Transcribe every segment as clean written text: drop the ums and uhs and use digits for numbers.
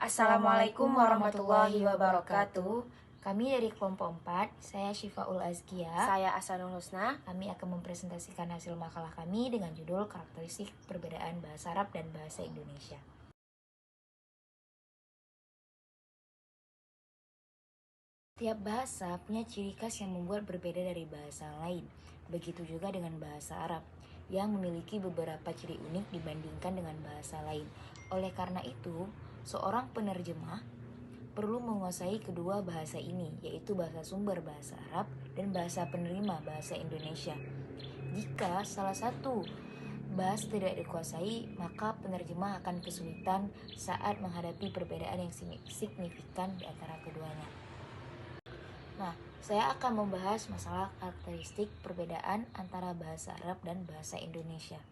Assalamualaikum warahmatullahi wabarakatuh. Kami dari kelompok 4, saya Syifaul Azkia. Saya Asanul Husna. Kami akan mempresentasikan hasil makalah kami dengan judul Karakteristik Perbedaan Bahasa Arab dan Bahasa Indonesia. Tiap bahasa punya ciri khas yang membuat berbeda dari bahasa lain. Begitu juga dengan bahasa Arab, yang memiliki beberapa ciri unik dibandingkan dengan bahasa lain. Oleh karena itu, seorang penerjemah perlu menguasai kedua bahasa ini, yaitu bahasa sumber bahasa Arab dan bahasa penerima bahasa Indonesia. Jika salah satu bahasa tidak dikuasai, maka penerjemah akan kesulitan saat menghadapi perbedaan yang signifikan di antara keduanya. Nah, saya akan membahas masalah karakteristik perbedaan antara bahasa Arab dan bahasa Indonesia.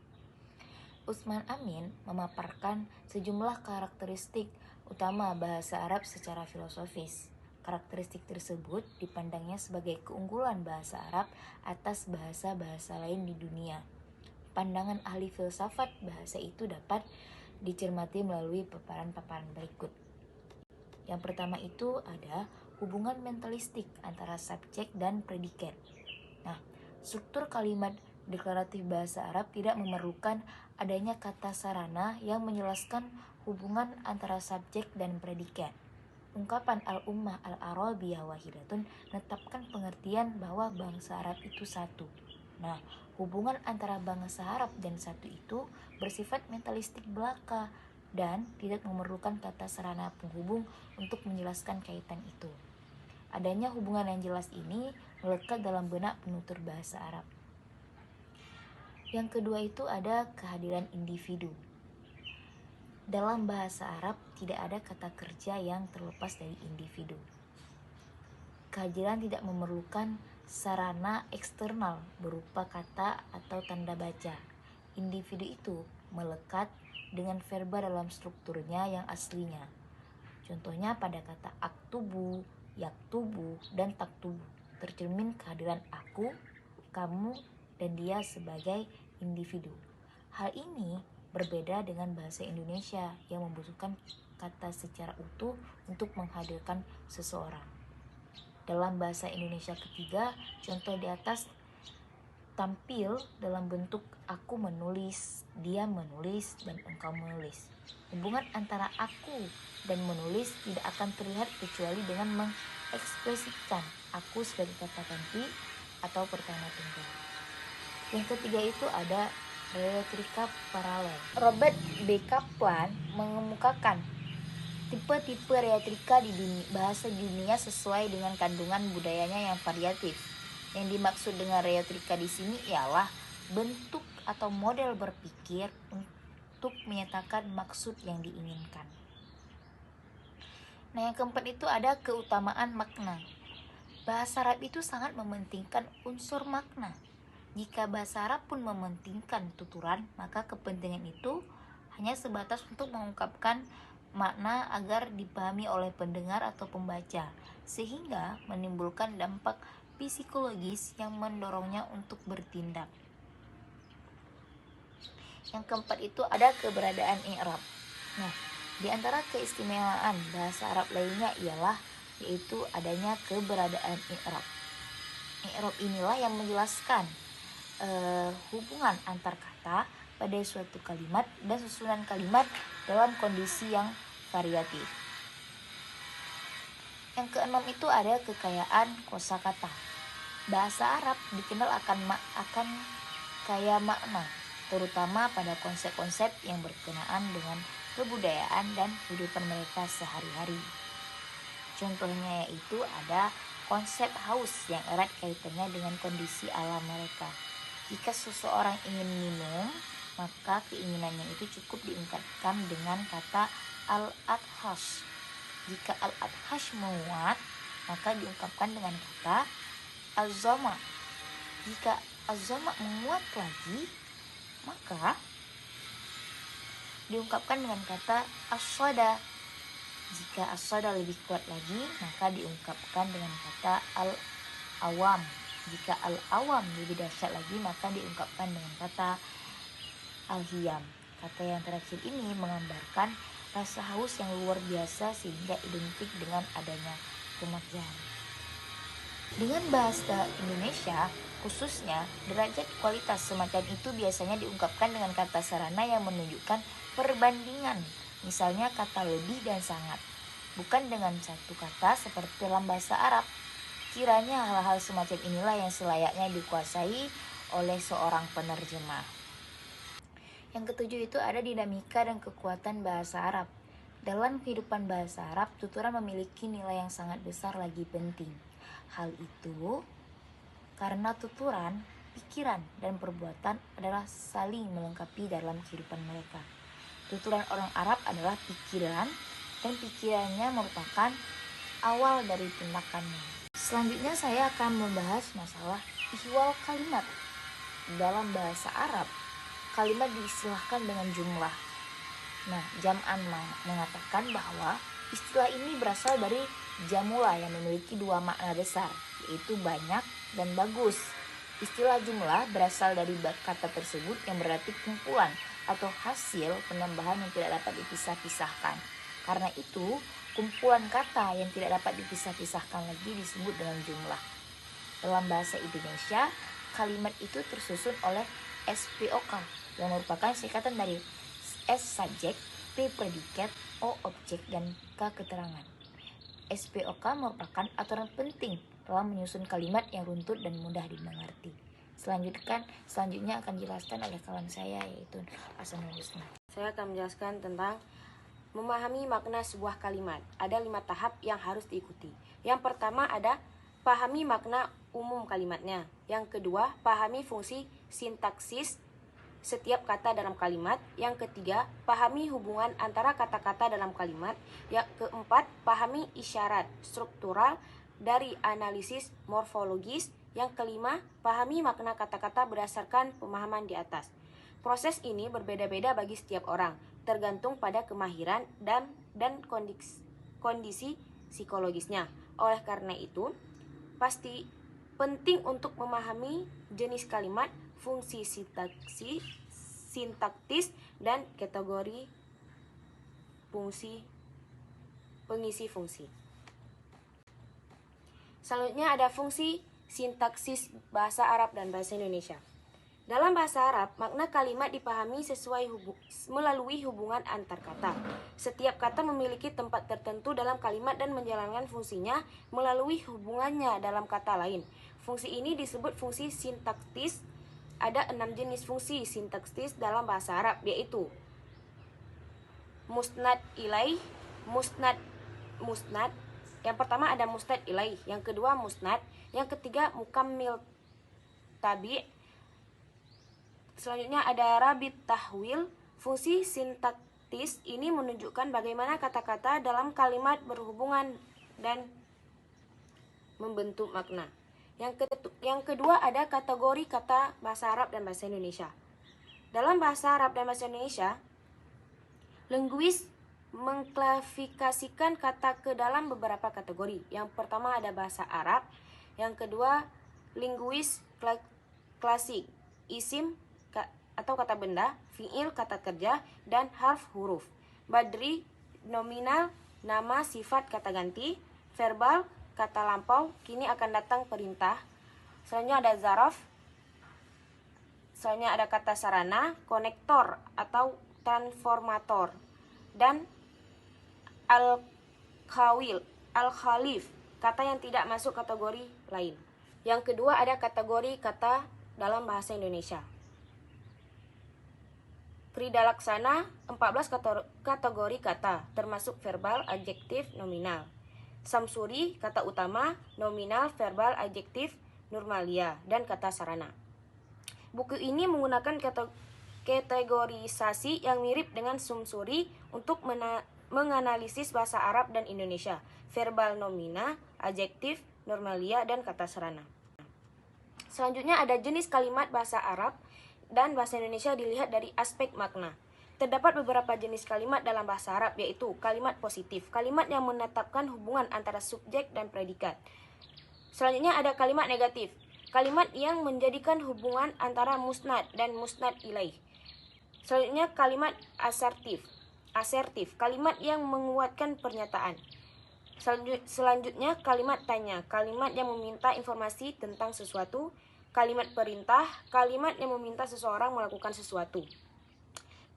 Utsman Amin memaparkan sejumlah karakteristik utama bahasa Arab secara filosofis. Karakteristik tersebut dipandangnya sebagai keunggulan bahasa Arab atas bahasa-bahasa lain di dunia. Pandangan ahli filsafat bahasa itu dapat dicermati melalui paparan-paparan berikut. Yang pertama itu ada hubungan mentalistik antara subjek dan predikat. Nah, struktur kalimat deklaratif bahasa Arab tidak memerlukan adanya kata sarana yang menjelaskan hubungan antara subjek dan predikat. Ungkapan al-ummah al-arabiyah wahidatun menetapkan pengertian bahwa bangsa Arab itu satu. Nah, hubungan antara bangsa Arab dan satu itu bersifat mentalistik belaka dan tidak memerlukan kata sarana penghubung untuk menjelaskan kaitan itu. Adanya hubungan yang jelas ini melekat dalam benak penutur bahasa Arab. Yang kedua itu ada kehadiran individu. Dalam bahasa Arab tidak ada kata kerja yang terlepas dari individu. Kehadiran tidak memerlukan sarana eksternal berupa kata atau tanda baca. Individu itu melekat dengan verba dalam strukturnya yang aslinya. Contohnya pada kata aktubu, yaktubu, dan taktubu tercermin kehadiran aku, kamu, dan dia sebagai individu. Hal ini berbeda dengan bahasa Indonesia yang membutuhkan kata secara utuh untuk menghadirkan seseorang. Dalam bahasa Indonesia ketiga, contoh di atas tampil dalam bentuk aku menulis, dia menulis, dan engkau menulis. Hubungan antara aku dan menulis tidak akan terlihat kecuali dengan mengekspresikan aku sebagai kata ganti atau pertama tunggal. Yang ketiga itu ada reotrika paralel. Robert B. Kaplan mengemukakan tipe-tipe reotrika di bahasa dunia sesuai dengan kandungan budayanya yang variatif. Yang dimaksud dengan reotrika di sini ialah bentuk atau model berpikir untuk menyatakan maksud yang diinginkan. Nah, yang keempat itu ada keutamaan makna. Bahasa Arab itu sangat mementingkan unsur makna. Jika bahasa Arab pun mementingkan tuturan, maka kepentingan itu hanya sebatas untuk mengungkapkan makna agar dipahami oleh pendengar atau pembaca, sehingga menimbulkan dampak psikologis yang mendorongnya untuk bertindak. Yang keempat itu ada keberadaan i'rab. Nah, di antara keistimewaan bahasa Arab lainnya ialah yaitu adanya keberadaan i'rab. I'rab inilah yang menjelaskan hubungan antar kata pada suatu kalimat dan susunan kalimat dalam kondisi yang variatif. Yang keenam itu ada kekayaan kosakata. Bahasa Arab dikenal akan kaya makna, terutama pada konsep-konsep yang berkenaan dengan kebudayaan dan kehidupan mereka sehari-hari. Contohnya yaitu ada konsep haus yang erat kaitannya dengan kondisi alam mereka. Jika seseorang ingin minum, maka keinginannya itu cukup diungkapkan dengan kata al-adhash. Jika al-adhash menguat, maka diungkapkan dengan kata az-zama. Jika az-zama menguat lagi, maka diungkapkan dengan kata as-sada. Jika as-sada lebih kuat lagi, maka diungkapkan dengan kata al-awam. Jika al-awam lebih dahsyat lagi, maka diungkapkan dengan kata al-hiyam. Kata yang terakhir ini menggambarkan rasa haus yang luar biasa sehingga identik dengan adanya kematian. Dengan bahasa Indonesia, khususnya derajat kualitas semacam itu biasanya diungkapkan dengan kata sarana yang menunjukkan perbandingan, misalnya kata lebih dan sangat, bukan dengan satu kata seperti dalam bahasa Arab. Kiranya hal-hal semacam inilah yang selayaknya dikuasai oleh seorang penerjemah. Yang ketujuh itu ada dinamika dan kekuatan bahasa Arab. Dalam kehidupan bahasa Arab, tuturan memiliki nilai yang sangat besar lagi penting. Hal itu karena tuturan, pikiran, dan perbuatan adalah saling melengkapi dalam kehidupan mereka. Tuturan orang Arab adalah pikiran, dan pikirannya merupakan awal dari tindakannya. Selanjutnya saya akan membahas masalah ihwal kalimat. Dalam bahasa Arab, kalimat diistilahkan dengan jumlah. Nah, Jam'an mengatakan bahwa istilah ini berasal dari jamula yang memiliki dua makna besar, yaitu banyak dan bagus. Istilah jumlah berasal dari kata tersebut yang berarti kumpulan atau hasil penambahan yang tidak dapat dipisah-pisahkan. Karena itu, kumpulan kata yang tidak dapat dipisah-pisahkan lagi disebut dengan jumlah. Dalam bahasa Indonesia, kalimat itu tersusun oleh SPOK yang merupakan singkatan dari S subjek, P predikat, O objek, dan K keterangan. SPOK merupakan aturan penting dalam menyusun kalimat yang runtut dan mudah dimengerti. Selanjutnya akan dijelaskan oleh kawan saya, yaitu Hasanul Husna. Saya akan menjelaskan tentang memahami makna sebuah kalimat. Ada 5 tahap yang harus diikuti. Yang pertama ada pahami makna umum kalimatnya. Yang kedua, pahami fungsi sintaksis setiap kata dalam kalimat. Yang ketiga, pahami hubungan antara kata-kata dalam kalimat. Yang keempat, pahami isyarat struktural dari analisis morfologis. Yang kelima, pahami makna kata-kata berdasarkan pemahaman di atas. Proses ini berbeda-beda bagi setiap orang, tergantung pada kemahiran dan kondisi psikologisnya. Oleh karena itu, pasti penting untuk memahami jenis kalimat, fungsi sintaktis, dan kategori pengisi fungsi. Selanjutnya ada fungsi sintaksis bahasa Arab dan bahasa Indonesia. Dalam bahasa Arab, makna kalimat dipahami melalui hubungan antar kata. Setiap kata memiliki tempat tertentu dalam kalimat dan menjalankan fungsinya melalui hubungannya dalam kata lain. Fungsi ini disebut fungsi sintaktis. Ada 6 jenis fungsi sintaktis dalam bahasa Arab, yaitu musnad ilaih, musnad. Yang pertama ada musnad ilaih, yang kedua musnad, yang ketiga mukammil tabi'. Selanjutnya ada rabit tahwil. Fungsi sintaktis ini menunjukkan bagaimana kata-kata dalam kalimat berhubungan dan membentuk makna. Yang kedua ada kategori kata bahasa Arab dan bahasa Indonesia. Dalam bahasa Arab dan bahasa Indonesia, linguis mengklasifikasikan kata ke dalam beberapa kategori. Yang pertama ada bahasa Arab, yang kedua linguis klasik, isim atau kata benda, fiil kata kerja, dan harf huruf. Badri nominal, nama, sifat, kata ganti. Verbal kata lampau, kini akan datang perintah. Selanjutnya ada zaraf. Selanjutnya ada kata sarana, konektor atau transformator, dan al-khalif, kata yang tidak masuk kategori lain. Yang kedua ada kategori kata dalam bahasa Indonesia. Pridalaksana 14 kategori kata, termasuk verbal, adjektif, nominal. Samsuri kata utama, nominal, verbal, adjektif, normalia, dan kata sarana. Buku ini menggunakan kategorisasi yang mirip dengan Samsuri untuk menganalisis bahasa Arab dan Indonesia, verbal, nomina, adjektif, normalia, dan kata sarana. Selanjutnya ada jenis kalimat bahasa Arab dan bahasa Indonesia dilihat dari aspek makna. Terdapat beberapa jenis kalimat dalam bahasa Arab, yaitu kalimat positif, kalimat yang menetapkan hubungan antara subjek dan predikat. Selanjutnya ada kalimat negatif, kalimat yang menjadikan hubungan antara musnad dan musnad ilaih. Selanjutnya kalimat asertif, asertif, kalimat yang menguatkan pernyataan. Selanjutnya kalimat tanya, kalimat yang meminta informasi tentang sesuatu. Kalimat perintah, kalimat yang meminta seseorang melakukan sesuatu.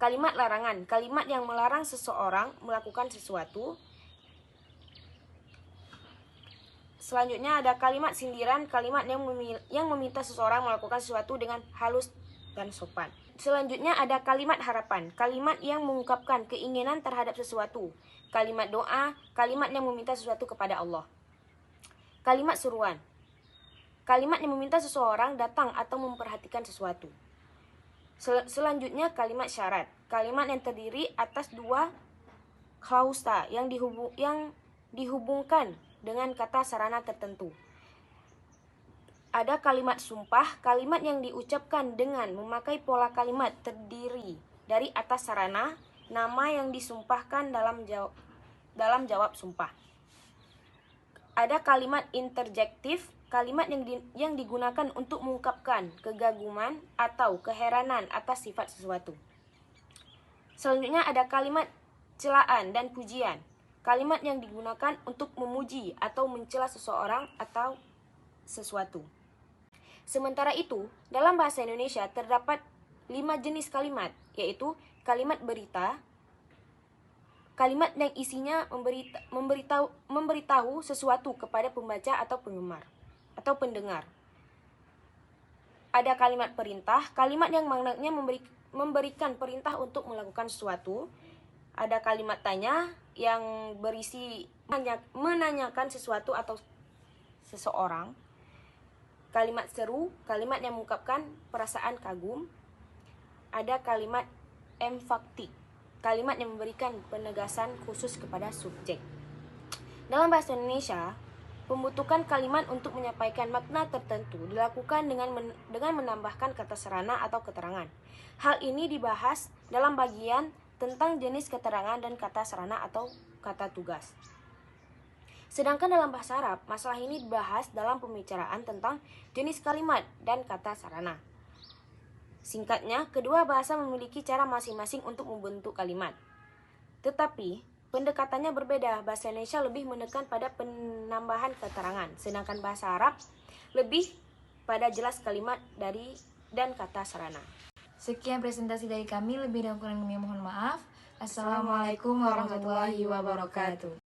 Kalimat larangan, kalimat yang melarang seseorang melakukan sesuatu. Selanjutnya ada kalimat sindiran, kalimat yang meminta seseorang melakukan sesuatu dengan halus dan sopan. Selanjutnya ada kalimat harapan, kalimat yang mengungkapkan keinginan terhadap sesuatu. Kalimat doa, kalimat yang meminta sesuatu kepada Allah. Kalimat suruhan, kalimat yang meminta seseorang datang atau memperhatikan sesuatu. Selanjutnya kalimat syarat, kalimat yang terdiri atas dua klausa yang dihubungkan dengan kata sarana tertentu. Ada kalimat sumpah, kalimat yang diucapkan dengan memakai pola kalimat terdiri dari atas sarana, nama yang disumpahkan dalam jawab sumpah. Ada kalimat interjektif, kalimat yang digunakan untuk mengungkapkan kegaguman atau keheranan atas sifat sesuatu. Selanjutnya ada kalimat celaan dan pujian, kalimat yang digunakan untuk memuji atau mencela seseorang atau sesuatu. Sementara itu, dalam bahasa Indonesia terdapat 5 jenis kalimat, yaitu kalimat berita, kalimat yang isinya memberitahu sesuatu kepada pembaca atau penggemar atau pendengar. Ada kalimat perintah, kalimat yang maknanya memberikan perintah untuk melakukan sesuatu. Ada kalimat tanya yang berisi menanyakan sesuatu atau seseorang. Kalimat seru, kalimat yang mengungkapkan perasaan kagum. Ada kalimat emfaktik, kalimat yang memberikan penegasan khusus kepada subjek. Dalam bahasa Indonesia, pembentukan kalimat untuk menyampaikan makna tertentu dilakukan dengan menambahkan kata sarana atau keterangan. Hal ini dibahas dalam bagian tentang jenis keterangan dan kata sarana atau kata tugas. Sedangkan dalam bahasa Arab, masalah ini dibahas dalam pembicaraan tentang jenis kalimat dan kata sarana. Singkatnya, kedua bahasa memiliki cara masing-masing untuk membentuk kalimat. Tetapi, pendekatannya berbeda. Bahasa Indonesia lebih menekan pada penambahan keterangan, sedangkan bahasa Arab lebih pada jelas kalimat dan kata sarana. Sekian presentasi dari kami, lebih dan kurang kami mohon maaf. Assalamualaikum warahmatullahi wabarakatuh.